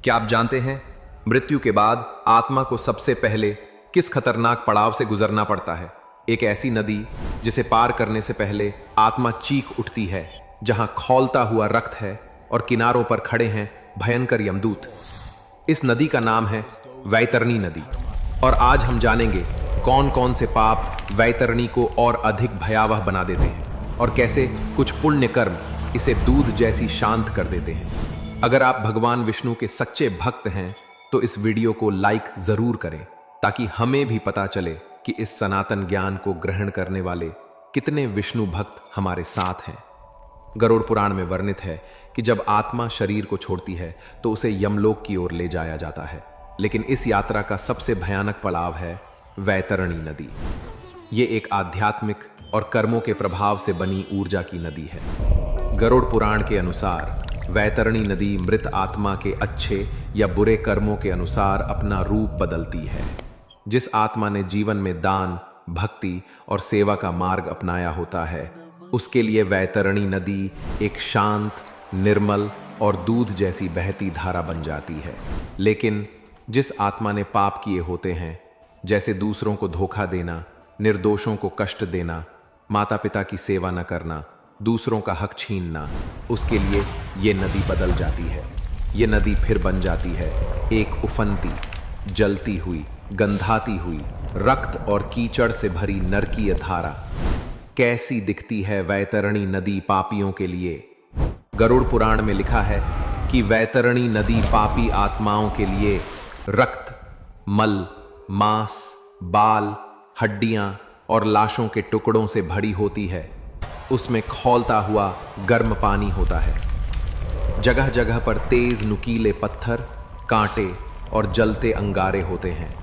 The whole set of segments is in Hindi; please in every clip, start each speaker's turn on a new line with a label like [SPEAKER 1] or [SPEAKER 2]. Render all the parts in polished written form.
[SPEAKER 1] क्या आप जानते हैं मृत्यु के बाद आत्मा को सबसे पहले किस खतरनाक पड़ाव से गुजरना पड़ता है? एक ऐसी नदी जिसे पार करने से पहले आत्मा चीख उठती है, जहां खौलता हुआ रक्त है और किनारों पर खड़े हैं भयंकर यमदूत। इस नदी का नाम है वैतरणी नदी। और आज हम जानेंगे कौन कौन से पाप वैतरणी को और अधिक भयावह बना देते हैं और कैसे कुछ पुण्य कर्म इसे दूध जैसी शांत कर देते हैं। अगर आप भगवान विष्णु के सच्चे भक्त हैं तो इस वीडियो को लाइक जरूर करें, ताकि हमें भी पता चले कि इस सनातन ज्ञान को ग्रहण करने वाले कितने विष्णु भक्त हमारे साथ हैं। गरुड़ पुराण में वर्णित है कि जब आत्मा शरीर को छोड़ती है तो उसे यमलोक की ओर ले जाया जाता है, लेकिन इस यात्रा का सबसे भयानक पड़ाव है वैतरणी नदी। ये एक आध्यात्मिक और कर्मों के प्रभाव से बनी ऊर्जा की नदी है। गरुड़ पुराण के अनुसार वैतरणी नदी मृत आत्मा के अच्छे या बुरे कर्मों के अनुसार अपना रूप बदलती है। जिस आत्मा ने जीवन में दान, भक्ति और सेवा का मार्ग अपनाया होता है, उसके लिए वैतरणी नदी एक शांत, निर्मल और दूध जैसी बहती धारा बन जाती है। लेकिन जिस आत्मा ने पाप किए होते हैं, जैसे दूसरों को धोखा देना, निर्दोषों को कष्ट देना, माता पिता की सेवा न करना, दूसरों का हक छीनना, उसके लिए ये नदी बदल जाती है। ये नदी फिर बन जाती है एक उफनती, जलती हुई, गंधाती हुई, रक्त और कीचड़ से भरी नरकीय धारा। कैसी दिखती है वैतरणी नदी पापियों के लिए? गरुड़ पुराण में लिखा है कि वैतरणी नदी पापी आत्माओं के लिए रक्त, मल, मांस, बाल, हड्डियां और लाशों के टुकड़ों से भरी होती है। उसमें खौलता हुआ गर्म पानी होता है। जगह जगह पर तेज नुकीले पत्थर, कांटे और जलते अंगारे होते हैं।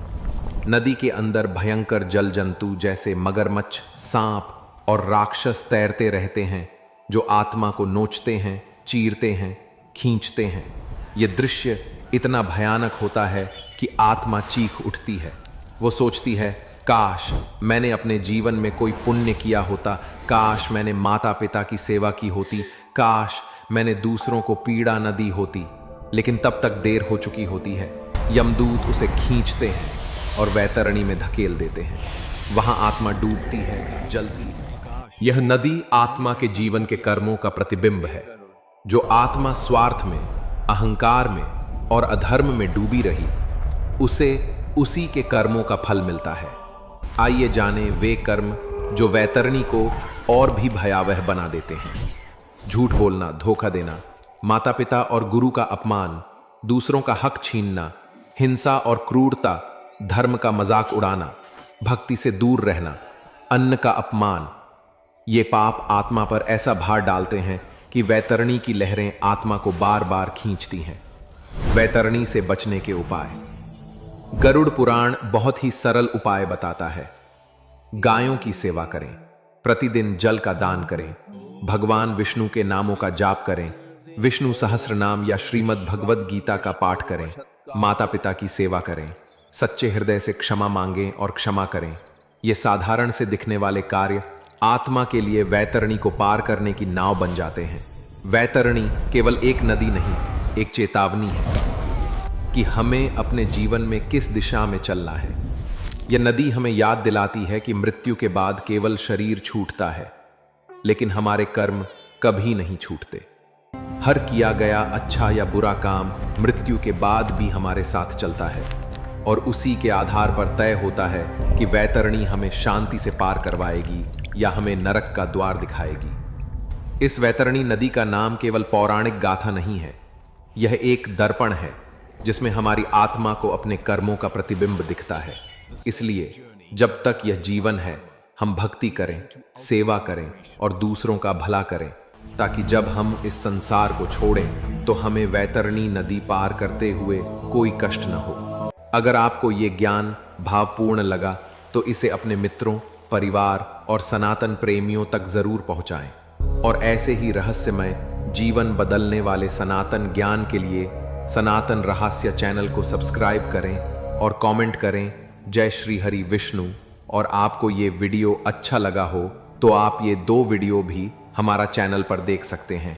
[SPEAKER 1] नदी के अंदर भयंकर जल जंतु जैसे मगरमच्छ, सांप और राक्षस तैरते रहते हैं, जो आत्मा को नोचते हैं, चीरते हैं, खींचते हैं। यह दृश्य इतना भयानक होता है कि आत्मा चीख उठती है। वो सोचती है, काश मैंने अपने जीवन में कोई पुण्य किया होता, काश मैंने माता पिता की सेवा की होती, काश मैंने दूसरों को पीड़ा न दी होती। लेकिन तब तक देर हो चुकी होती है। यमदूत उसे खींचते हैं और वैतरणी में धकेल देते हैं। वहां आत्मा डूबती है, जलती है। यह नदी आत्मा के जीवन के कर्मों का प्रतिबिंब है। जो आत्मा स्वार्थ में, अहंकार में और अधर्म में डूबी रही, उसे उसी के कर्मों का फल मिलता है। आइए जानें वे कर्म जो वैतरणी को और भी भयावह बना देते हैं। झूठ बोलना, धोखा देना, माता पिता और गुरु का अपमान, दूसरों का हक छीनना, हिंसा और क्रूरता, धर्म का मजाक उड़ाना, भक्ति से दूर रहना, अन्न का अपमान। ये पाप आत्मा पर ऐसा भार डालते हैं कि वैतरणी की लहरें आत्मा को बार बार खींचती हैं। वैतरणी से बचने के उपाय। गरुड़ पुराण बहुत ही सरल उपाय बताता है। गायों की सेवा करें, प्रतिदिन जल का दान करें, भगवान विष्णु के नामों का जाप करें, विष्णु सहस्त्र नाम या श्रीमद् भगवद गीता का पाठ करें, माता पिता की सेवा करें, सच्चे हृदय से क्षमा मांगें और क्षमा करें। ये साधारण से दिखने वाले कार्य आत्मा के लिए वैतरणी को पार करने की नाव बन जाते हैं। वैतरणी केवल एक नदी नहीं, एक चेतावनी है कि हमें अपने जीवन में किस दिशा में चलना है। यह नदी हमें याद दिलाती है कि मृत्यु के बाद केवल शरीर छूटता है, लेकिन हमारे कर्म कभी नहीं छूटते। हर किया गया अच्छा या बुरा काम मृत्यु के बाद भी हमारे साथ चलता है, और उसी के आधार पर तय होता है कि वैतरणी हमें शांति से पार करवाएगी या हमें नरक का द्वार दिखाएगी। इस वैतरणी नदी का नाम केवल पौराणिक गाथा नहीं है, यह एक दर्पण है जिसमें हमारी आत्मा को अपने कर्मों का प्रतिबिंब दिखता है। इसलिए जब तक यह जीवन है, हम भक्ति करें, सेवा करें और दूसरों का भला करें, ताकि जब हम इस संसार को छोड़ें तो हमें वैतरणी नदी पार करते हुए कोई कष्ट न हो। अगर आपको ये ज्ञान भावपूर्ण लगा तो इसे अपने मित्रों, परिवार और सनातन प्रेमियों तक जरूर पहुंचाएं। और ऐसे ही रहस्यमय, जीवन बदलने वाले सनातन ज्ञान के लिए सनातन रहस्य चैनल को सब्सक्राइब करें और कमेंट करें जय श्री हरि विष्णु। और आपको ये वीडियो अच्छा लगा हो तो आप ये 2 वीडियो भी हमारा चैनल पर देख सकते हैं।